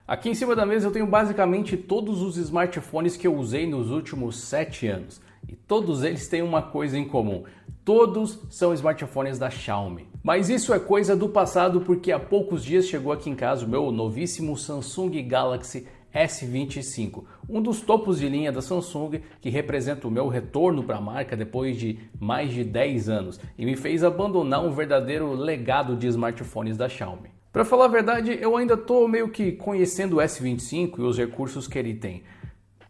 Aqui em cima da mesa eu tenho basicamente todos os smartphones que eu usei nos últimos 7 anos. E todos eles têm uma coisa em comum. Todos são smartphones da Xiaomi. Mas isso é coisa do passado porque há poucos dias chegou aqui em casa o meu novíssimo Samsung Galaxy S25, um dos topos de linha da Samsung que representa o meu retorno para a marca depois de mais de 10 anos e me fez abandonar um verdadeiro legado de smartphones da Xiaomi. Para falar a verdade, eu ainda estou meio que conhecendo o S25 e os recursos que ele tem.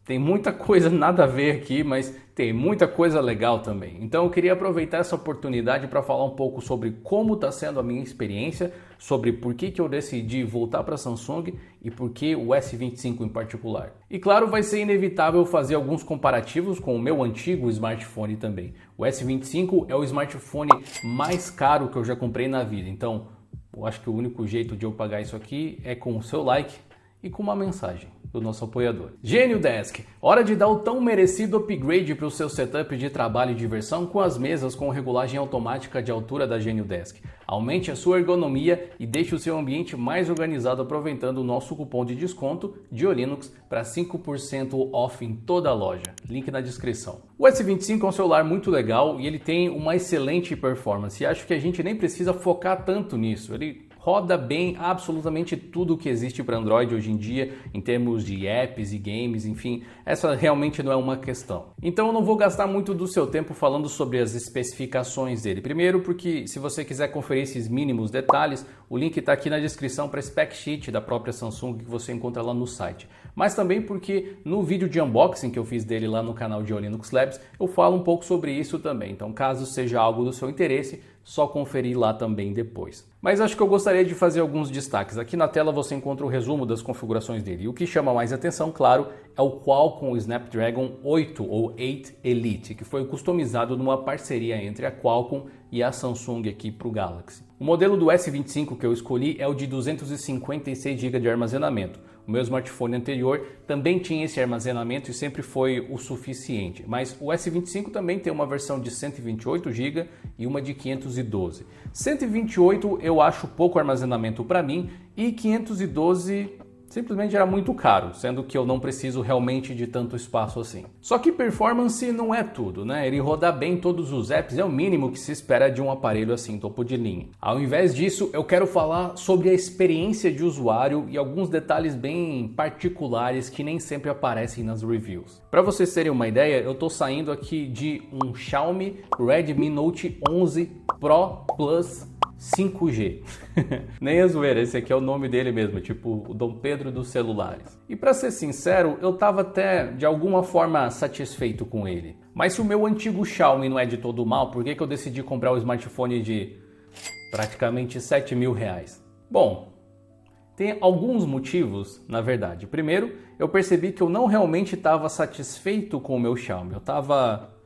Tem muita coisa nada a ver aqui, mas tem muita coisa legal também. Então eu queria aproveitar essa oportunidade para falar um pouco sobre como está sendo a minha experiência, sobre por que eu decidi voltar para a Samsung e por que o S25 em particular. E claro, vai ser inevitável fazer alguns comparativos com o meu antigo smartphone também. O S25 é o smartphone mais caro que eu já comprei na vida, então eu acho que o único jeito de eu pagar isso aqui é com o seu like e com uma mensagem do nosso apoiador. Genio Desk, hora de dar o tão merecido upgrade para o seu setup de trabalho e diversão com as mesas com regulagem automática de altura da Genio Desk. Aumente a sua ergonomia e deixe o seu ambiente mais organizado aproveitando o nosso cupom de desconto DioLinux para 5% off em toda a loja. Link na descrição. O S25 é um celular muito legal e ele tem uma excelente performance e acho que a gente nem precisa focar tanto nisso. Ele roda bem absolutamente tudo que existe para Android hoje em dia, em termos de apps e games, enfim, essa realmente não é uma questão. Então eu não vou gastar muito do seu tempo falando sobre as especificações dele. Primeiro porque se você quiser conferir esses mínimos detalhes, o link está aqui na descrição para a spec sheet da própria Samsung que você encontra lá no site. Mas também porque no vídeo de unboxing que eu fiz dele lá no canal de Linux Labs, eu falo um pouco sobre isso também. Então caso seja algo do seu interesse, só conferir lá também depois. Mas acho que eu gostaria de fazer alguns destaques. Aqui na tela você encontra o resumo das configurações dele. E o que chama mais atenção, claro, é o Qualcomm Snapdragon 8 ou 8 Elite, que foi customizado numa parceria entre a Qualcomm e a Samsung aqui para o Galaxy. O modelo do S25 que eu escolhi é o de 256 GB de armazenamento. O meu smartphone anterior também tinha esse armazenamento e sempre foi o suficiente, mas o S25 também tem uma versão de 128 GB e uma de 512. 128 eu acho pouco armazenamento para mim e 512 simplesmente era muito caro, sendo que eu não preciso realmente de tanto espaço assim. Só que performance não é tudo, né? Ele rodar bem todos os apps é o mínimo que se espera de um aparelho assim, topo de linha. Ao invés disso, eu quero falar sobre a experiência de usuário e alguns detalhes bem particulares que nem sempre aparecem nas reviews. Para vocês terem uma ideia, eu estou saindo aqui de um Xiaomi Redmi Note 11 Pro Plus 5G. Nem a zoeira, esse aqui é o nome dele mesmo, tipo o Dom Pedro dos celulares. E para ser sincero, eu tava até de alguma forma satisfeito com ele. Mas se o meu antigo Xiaomi não é de todo mal, por que eu decidi comprar o smartphone de praticamente R$7.000? Bom, tem alguns motivos, na verdade. Primeiro, eu percebi que eu não realmente estava satisfeito com o meu Xiaomi, eu estava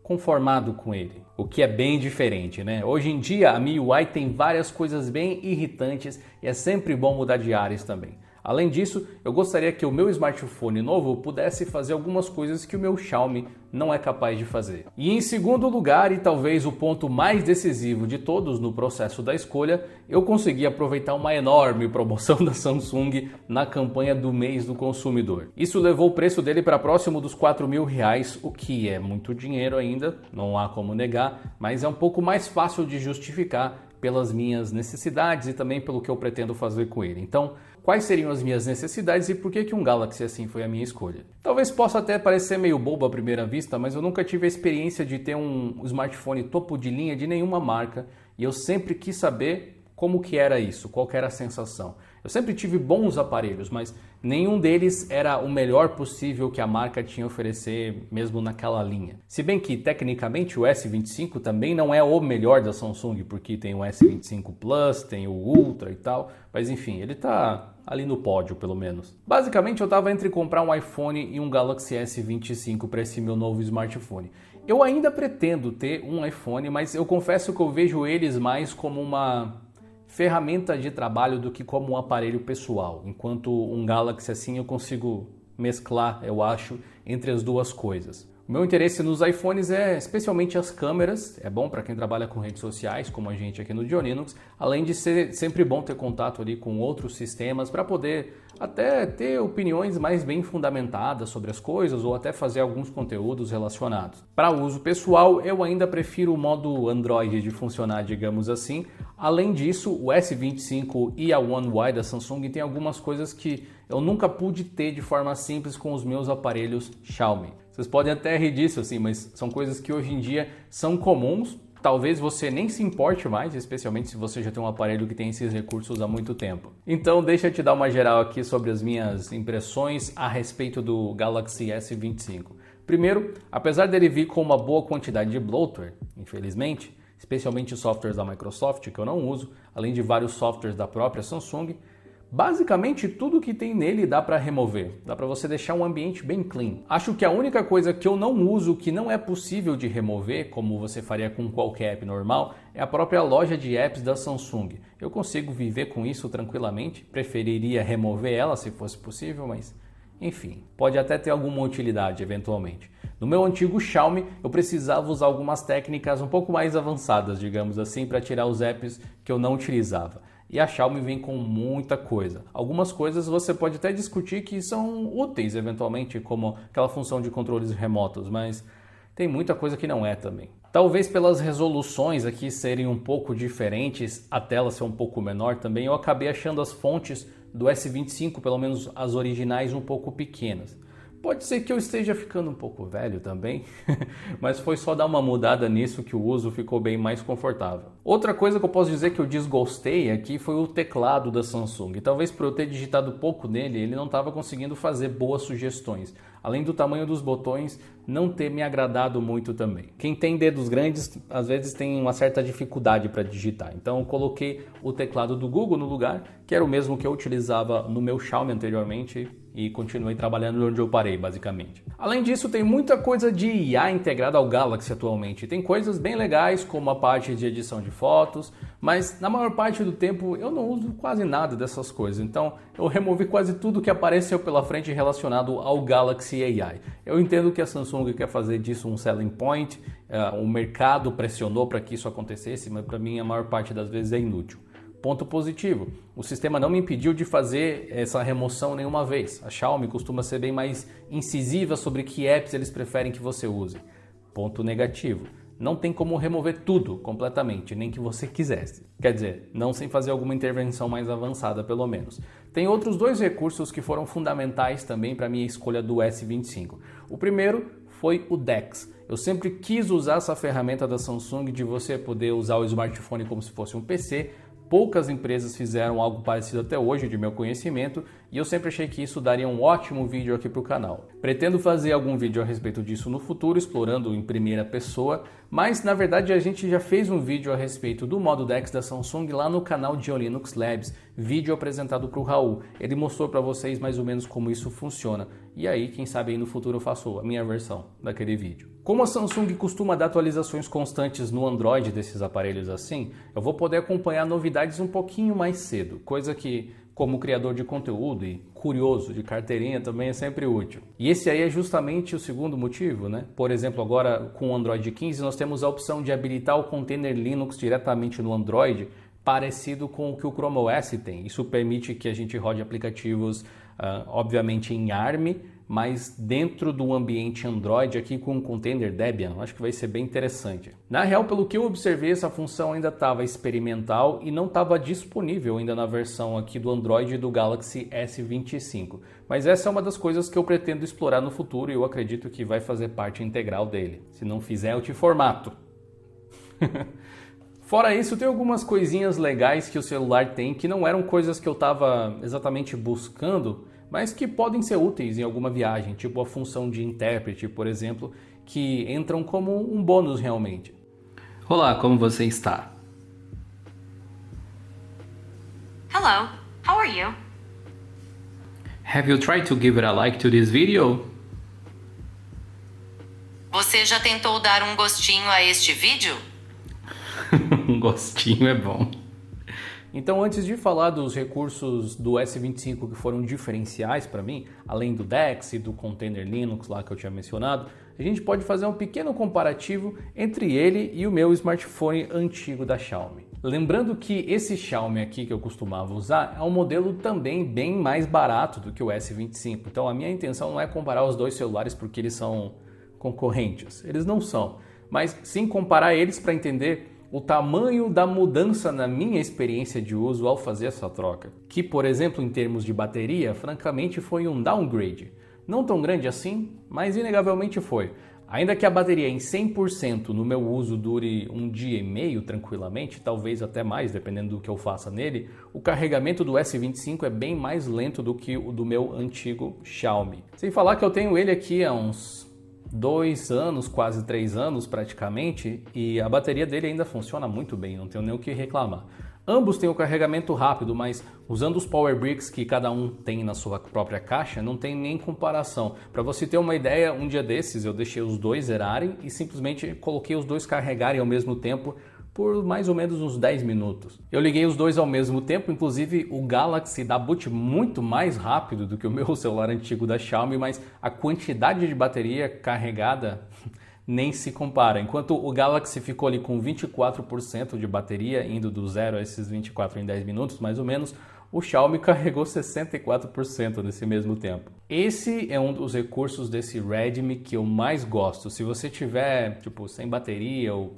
conformado com ele, o que é bem diferente, né? Hoje em dia a MIUI tem várias coisas bem irritantes e é sempre bom mudar de áreas também. Além disso, eu gostaria que o meu smartphone novo pudesse fazer algumas coisas que o meu Xiaomi não é capaz de fazer. E em segundo lugar, e talvez o ponto mais decisivo de todos no processo da escolha, eu consegui aproveitar uma enorme promoção da Samsung na campanha do mês do consumidor. Isso levou o preço dele para próximo dos R$4.000, o que é muito dinheiro ainda, não há como negar, mas é um pouco mais fácil de justificar pelas minhas necessidades e também pelo que eu pretendo fazer com ele. Então, quais seriam as minhas necessidades e por que um Galaxy assim foi a minha escolha? Talvez possa até parecer meio bobo à primeira vista, mas eu nunca tive a experiência de ter um smartphone topo de linha de nenhuma marca e eu sempre quis saber como que era isso, qual que era a sensação. Eu sempre tive bons aparelhos, mas nenhum deles era o melhor possível que a marca tinha a oferecer mesmo naquela linha. Se bem que tecnicamente o S25 também não é o melhor da Samsung, porque tem o S25 Plus, tem o Ultra e tal, mas enfim, ele tá ali no pódio pelo menos. Basicamente eu estava entre comprar um iPhone e um Galaxy S25 para esse meu novo smartphone. Eu ainda pretendo ter um iPhone, mas eu confesso que eu vejo eles mais como uma ferramenta de trabalho do que como um aparelho pessoal, enquanto um Galaxy assim eu consigo mesclar, eu acho, entre as duas coisas. O meu interesse nos iPhones é especialmente as câmeras, é bom para quem trabalha com redes sociais, como a gente aqui no DioLinux, além de ser sempre bom ter contato ali com outros sistemas para poder até ter opiniões mais bem fundamentadas sobre as coisas ou até fazer alguns conteúdos relacionados. Para uso pessoal, eu ainda prefiro o modo Android de funcionar, digamos assim. Além disso, o S25 e a One UI da Samsung tem algumas coisas que eu nunca pude ter de forma simples com os meus aparelhos Xiaomi. Vocês podem até rir disso assim, mas são coisas que hoje em dia são comuns. Talvez você nem se importe mais, especialmente se você já tem um aparelho que tem esses recursos há muito tempo. Então deixa eu te dar uma geral aqui sobre as minhas impressões a respeito do Galaxy S25. Primeiro, apesar dele vir com uma boa quantidade de bloatware, infelizmente, especialmente softwares da Microsoft que eu não uso, além de vários softwares da própria Samsung, basicamente tudo que tem nele dá para remover, dá para você deixar um ambiente bem clean. Acho que a única coisa que eu não uso, que não é possível de remover, como você faria com qualquer app normal, é a própria loja de apps da Samsung. Eu consigo viver com isso tranquilamente, preferiria remover ela se fosse possível, mas enfim, pode até ter alguma utilidade eventualmente. No meu antigo Xiaomi, eu precisava usar algumas técnicas um pouco mais avançadas, digamos assim, para tirar os apps que eu não utilizava. E a Xiaomi vem com muita coisa. Algumas coisas você pode até discutir que são úteis eventualmente, como aquela função de controles remotos, mas tem muita coisa que não é também. Talvez pelas resoluções aqui serem um pouco diferentes, a tela ser um pouco menor também, eu acabei achando as fontes do S25, pelo menos as originais, um pouco pequenas. Pode ser que eu esteja ficando um pouco velho também, mas foi só dar uma mudada nisso que o uso ficou bem mais confortável. Outra coisa que eu posso dizer que eu desgostei aqui foi o teclado da Samsung. E talvez por eu ter digitado pouco nele, ele não estava conseguindo fazer boas sugestões. Além do tamanho dos botões não ter me agradado muito também. Quem tem dedos grandes, às vezes tem uma certa dificuldade para digitar. Então eu coloquei o teclado do Google no lugar, que era o mesmo que eu utilizava no meu Xiaomi anteriormente, e continuei trabalhando onde eu parei, basicamente. Além disso, tem muita coisa de IA integrada ao Galaxy atualmente. Tem coisas bem legais, como a parte de edição de fotos, mas na maior parte do tempo eu não uso quase nada dessas coisas. Então eu removi quase tudo que apareceu pela frente relacionado ao Galaxy AI. Eu entendo que a Samsung quer fazer disso um selling point, o mercado pressionou para que isso acontecesse, mas para mim a maior parte das vezes é inútil. Ponto positivo, o sistema não me impediu de fazer essa remoção nenhuma vez. A Xiaomi costuma ser bem mais incisiva sobre que apps eles preferem que você use. Ponto negativo, não tem como remover tudo completamente, nem que você quisesse. Quer dizer, não sem fazer alguma intervenção mais avançada pelo menos. Tem outros dois recursos que foram fundamentais também para a minha escolha do S25. O primeiro foi o DeX. Eu sempre quis usar essa ferramenta da Samsung de você poder usar o smartphone como se fosse um PC. Poucas empresas fizeram algo parecido até hoje, de meu conhecimento, e eu sempre achei que isso daria um ótimo vídeo aqui para o canal. Pretendo fazer algum vídeo a respeito disso no futuro, explorando em primeira pessoa, mas na verdade a gente já fez um vídeo a respeito do modo DeX da Samsung lá no canal de Linux Labs, vídeo apresentado para o Raul. Ele mostrou para vocês mais ou menos como isso funciona, e aí quem sabe aí no futuro eu faço a minha versão daquele vídeo. Como a Samsung costuma dar atualizações constantes no Android desses aparelhos assim, eu vou poder acompanhar novidades um pouquinho mais cedo, coisa que, como criador de conteúdo e curioso de carteirinha, também é sempre útil. E esse aí é justamente o segundo motivo, né? Por exemplo, agora com o Android 15 nós temos a opção de habilitar o container Linux diretamente no Android, parecido com o que o Chrome OS tem. Isso permite que a gente rode aplicativos, obviamente em ARM, mas dentro do ambiente Android aqui com um container Debian. Acho que vai ser bem interessante. Na real, pelo que eu observei, essa função ainda estava experimental e não estava disponível ainda na versão aqui do Android do Galaxy S25. Mas essa é uma das coisas que eu pretendo explorar no futuro e eu acredito que vai fazer parte integral dele. Se não fizer, eu te formato. Fora isso, tem algumas coisinhas legais que o celular tem que não eram coisas que eu estava exatamente buscando, mas que podem ser úteis em alguma viagem, tipo a função de intérprete, por exemplo, que entram como um bônus realmente. Olá, como você está? Hello, how are you? Have you tried to give it a like to this video? Você já tentou dar um gostinho a este vídeo? Um gostinho é bom. Então, antes de falar dos recursos do S25 que foram diferenciais para mim, além do DeX e do container Linux lá que eu tinha mencionado, a gente pode fazer um pequeno comparativo entre ele e o meu smartphone antigo da Xiaomi. Lembrando que esse Xiaomi aqui que eu costumava usar é um modelo também bem mais barato do que o S25. Então a minha intenção não é comparar os dois celulares porque eles são concorrentes. Eles não são. Mas sim comparar eles para entender o tamanho da mudança na minha experiência de uso ao fazer essa troca. Que, por exemplo, em termos de bateria, francamente foi um downgrade. Não tão grande assim, mas inegavelmente foi. Ainda que a bateria em 100% no meu uso dure 1 dia e meio tranquilamente, talvez até mais, dependendo do que eu faça nele, o carregamento do S25 é bem mais lento do que o do meu antigo Xiaomi. Sem falar que eu tenho ele aqui há uns 2 anos, quase 3 anos praticamente, e a bateria dele ainda funciona muito bem, não tenho nem o que reclamar. Ambos têm o carregamento rápido, mas usando os Power Bricks que cada um tem na sua própria caixa, não tem nem comparação. Para você ter uma ideia, um dia desses eu deixei os dois zerarem e simplesmente coloquei os dois carregarem ao mesmo tempo por mais ou menos uns 10 minutos. Eu liguei os dois ao mesmo tempo, inclusive o Galaxy dá boot muito mais rápido do que o meu celular antigo da Xiaomi, mas a quantidade de bateria carregada nem se compara. Enquanto o Galaxy ficou ali com 24% de bateria, indo do 0 a esses 24 em 10 minutos, mais ou menos, o Xiaomi carregou 64% nesse mesmo tempo. Esse é um dos recursos desse Redmi que eu mais gosto. Se você tiver, sem bateria ou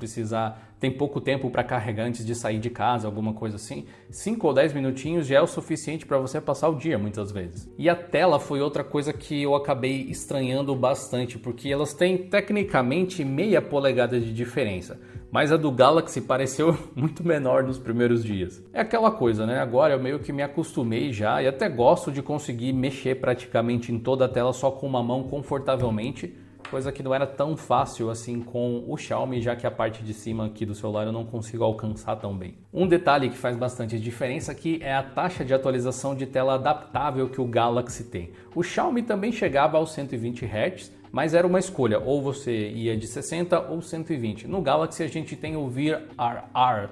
tem pouco tempo para carregar antes de sair de casa, alguma coisa assim, 5 ou 10 minutinhos já é o suficiente para você passar o dia muitas vezes. E a tela foi outra coisa que eu acabei estranhando bastante, porque elas têm tecnicamente meia polegada de diferença. Mas a do Galaxy pareceu muito menor nos primeiros dias. É aquela coisa, né? Agora eu meio que me acostumei já e até gosto de conseguir mexer praticamente em toda a tela só com uma mão confortavelmente, coisa que não era tão fácil assim com o Xiaomi, já que a parte de cima aqui do celular eu não consigo alcançar tão bem. Um detalhe que faz bastante diferença aqui é a taxa de atualização de tela adaptável que o Galaxy tem. O Xiaomi também chegava aos 120 Hz, mas era uma escolha, ou você ia de 60 ou 120. No Galaxy a gente tem o VRR,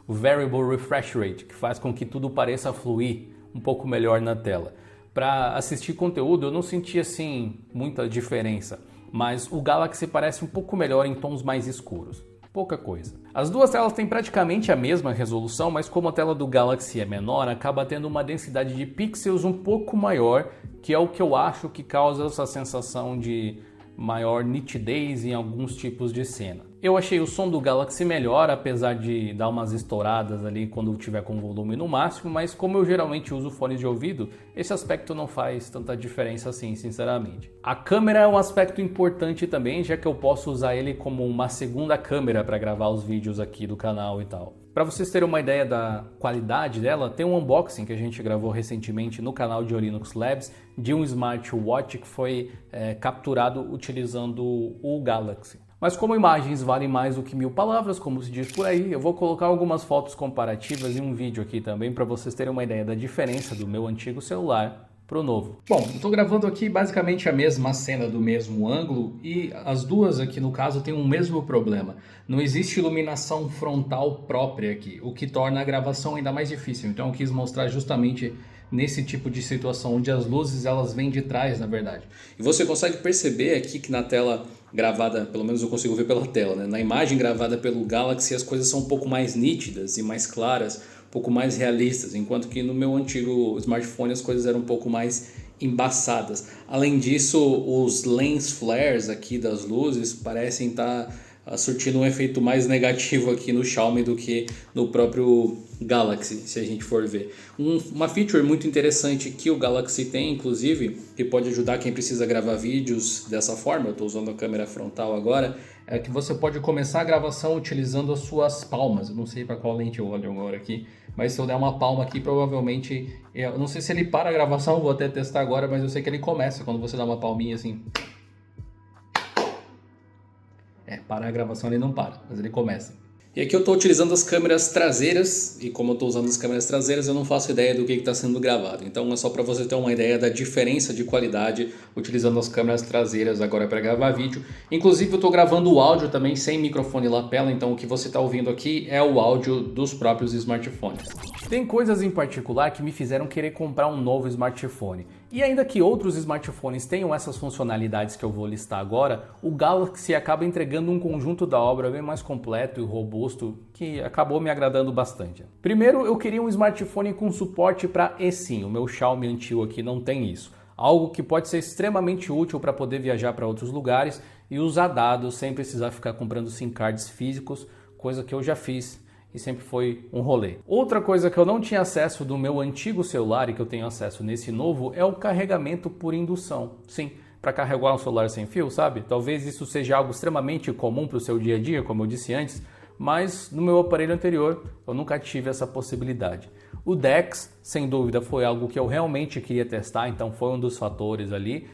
o Variable Refresh Rate, que faz com que tudo pareça fluir um pouco melhor na tela. Para assistir conteúdo eu não senti assim muita diferença, mas o Galaxy parece um pouco melhor em tons mais escuros. Pouca coisa. As duas telas têm praticamente a mesma resolução, mas como a tela do Galaxy é menor, acaba tendo uma densidade de pixels um pouco maior, que é o que eu acho que causa essa sensação de maior nitidez em alguns tipos de cena. Eu achei o som do Galaxy melhor, apesar de dar umas estouradas ali quando tiver com o volume no máximo, mas como eu geralmente uso fones de ouvido, esse aspecto não faz tanta diferença assim, sinceramente. A câmera é um aspecto importante também, já que eu posso usar ele como uma segunda câmera para gravar os vídeos aqui do canal e tal. Para vocês terem uma ideia da qualidade dela, tem um unboxing que a gente gravou recentemente no canal de Linux Labs de um smartwatch que foi capturado utilizando o Galaxy. Mas como imagens valem mais do que 1000 palavras, como se diz por aí, eu vou colocar algumas fotos comparativas e um vídeo aqui também para vocês terem uma ideia da diferença do meu antigo celular pro novo. Bom, eu estou gravando aqui basicamente a mesma cena do mesmo ângulo e as duas aqui no caso têm o mesmo problema. Não existe iluminação frontal própria aqui, o que torna a gravação ainda mais difícil. Então eu quis mostrar justamente nesse tipo de situação onde as luzes elas vêm de trás, na verdade. E você consegue perceber aqui que na tela gravada, pelo menos eu consigo ver pela tela, né? Na imagem gravada pelo Galaxy as coisas são um pouco mais nítidas e mais claras, um pouco mais realistas, enquanto que no meu antigo smartphone as coisas eram um pouco mais embaçadas. Além disso, os lens flares aqui das luzes parecem estar surtindo um efeito mais negativo aqui no Xiaomi do que no próprio Galaxy, se a gente for ver. Uma feature muito interessante que o Galaxy tem, inclusive, que pode ajudar quem precisa gravar vídeos dessa forma, eu estou usando a câmera frontal agora, é que você pode começar a gravação utilizando as suas palmas. Eu não sei para qual lente eu olho agora aqui, mas se eu der uma palma aqui, provavelmente, eu não sei se ele para a gravação, vou até testar agora, mas eu sei que ele começa quando você dá uma palminha assim. Para a gravação ele não para, mas ele começa. E aqui eu estou utilizando as câmeras traseiras, e como eu estou usando as câmeras traseiras, eu não faço ideia do que está sendo gravado. Então é só para você ter uma ideia da diferença de qualidade utilizando as câmeras traseiras agora para gravar vídeo. Inclusive eu estou gravando o áudio também sem microfone lapela, então o que você está ouvindo aqui é o áudio dos próprios smartphones. Tem coisas em particular que me fizeram querer comprar um novo smartphone. E ainda que outros smartphones tenham essas funcionalidades que eu vou listar agora, o Galaxy acaba entregando um conjunto da obra bem mais completo e robusto que acabou me agradando bastante. Primeiro, eu queria um smartphone com suporte para eSIM. O meu Xiaomi antigo aqui não tem isso. Algo que pode ser extremamente útil para poder viajar para outros lugares e usar dados sem precisar ficar comprando SIM cards físicos, coisa que eu já fiz e sempre foi um rolê. Outra coisa que eu não tinha acesso do meu antigo celular e que eu tenho acesso nesse novo é o carregamento por indução. Sim, para carregar um celular sem fio, sabe? Talvez isso seja algo extremamente comum para o seu dia a dia, como eu disse antes, mas no meu aparelho anterior eu nunca tive essa possibilidade. O DeX, sem dúvida, foi algo que eu realmente queria testar, então foi um dos fatores ali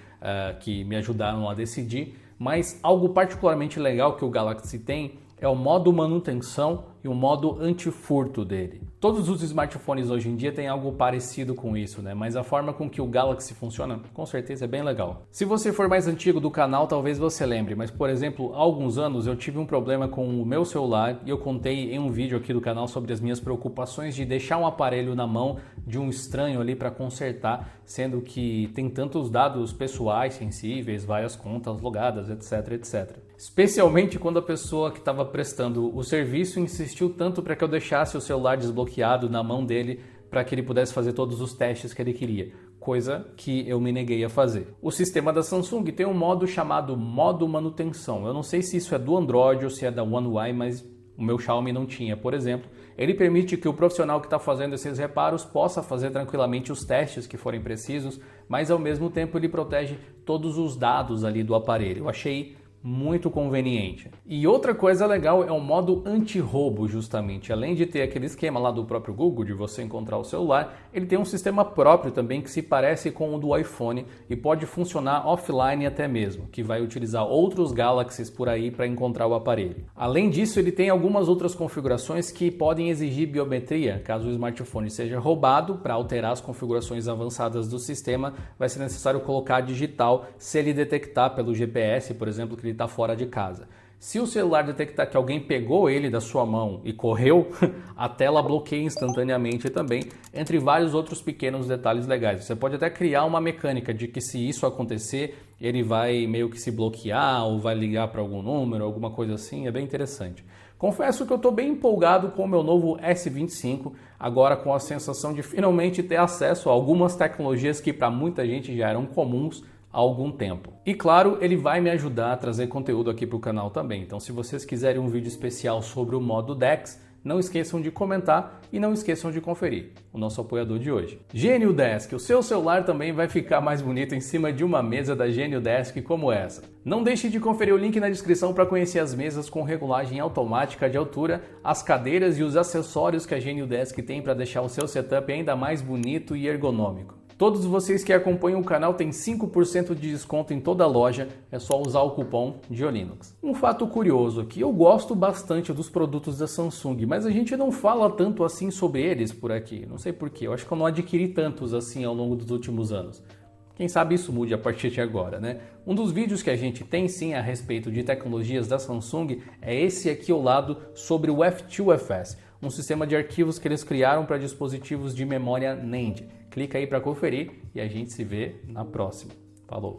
que me ajudaram a decidir, mas algo particularmente legal que o Galaxy tem é o modo manutenção e o modo anti-furto dele. Todos os smartphones hoje em dia têm algo parecido com isso, né? Mas a forma com que o Galaxy funciona, com certeza é bem legal. Se você for mais antigo do canal, talvez você lembre, mas por exemplo, há alguns anos eu tive um problema com o meu celular e eu contei em um vídeo aqui do canal sobre as minhas preocupações de deixar um aparelho na mão de um estranho ali para consertar, sendo que tem tantos dados pessoais sensíveis, várias contas logadas, etc, etc. Especialmente quando a pessoa que estava prestando o serviço insistiu tanto para que eu deixasse o celular desbloqueado na mão dele para que ele pudesse fazer todos os testes que ele queria, coisa que eu me neguei a fazer. O sistema da Samsung tem um modo chamado modo manutenção. Eu não sei se isso é do Android ou se é da One UI, mas o meu Xiaomi não tinha, por exemplo. Ele permite que o profissional que está fazendo esses reparos possa fazer tranquilamente os testes que forem precisos, mas ao mesmo tempo ele protege todos os dados ali do aparelho. Eu achei muito conveniente. E outra coisa legal é o modo anti-roubo, justamente. Além de ter aquele esquema lá do próprio Google de você encontrar o celular, ele tem um sistema próprio também que se parece com o do iPhone e pode funcionar offline até mesmo, que vai utilizar outros Galaxies por aí para encontrar o aparelho. Além disso, ele tem algumas outras configurações que podem exigir biometria. Caso o smartphone seja roubado, para alterar as configurações avançadas do sistema, vai ser necessário colocar digital se ele detectar pelo GPS, por exemplo, que ele está fora de casa. Se o celular detectar que alguém pegou ele da sua mão e correu, a tela bloqueia instantaneamente também, entre vários outros pequenos detalhes legais. Você pode até criar uma mecânica de que se isso acontecer, ele vai meio que se bloquear ou vai ligar para algum número, alguma coisa assim, é bem interessante. Confesso que eu estou bem empolgado com o meu novo S25, agora com a sensação de finalmente ter acesso a algumas tecnologias que para muita gente já eram comuns há algum tempo. E claro, ele vai me ajudar a trazer conteúdo aqui para o canal também. Então se vocês quiserem um vídeo especial sobre o modo DeX, não esqueçam de comentar e não esqueçam de conferir o nosso apoiador de hoje. Genio Desk, o seu celular também vai ficar mais bonito em cima de uma mesa da Genio Desk como essa. Não deixe de conferir o link na descrição para conhecer as mesas com regulagem automática de altura, as cadeiras e os acessórios que a Genio Desk tem para deixar o seu setup ainda mais bonito e ergonômico. Todos vocês que acompanham o canal têm 5% de desconto em toda a loja, é só usar o cupom DioLinux. Um fato curioso aqui, eu gosto bastante dos produtos da Samsung, mas a gente não fala tanto assim sobre eles por aqui, não sei porquê, eu acho que eu não adquiri tantos assim ao longo dos últimos anos. Quem sabe isso mude a partir de agora, né? Um dos vídeos que a gente tem sim a respeito de tecnologias da Samsung é esse aqui ao lado sobre o F2FS, um sistema de arquivos que eles criaram para dispositivos de memória NAND. Clica aí para conferir e a gente se vê na próxima. Falou!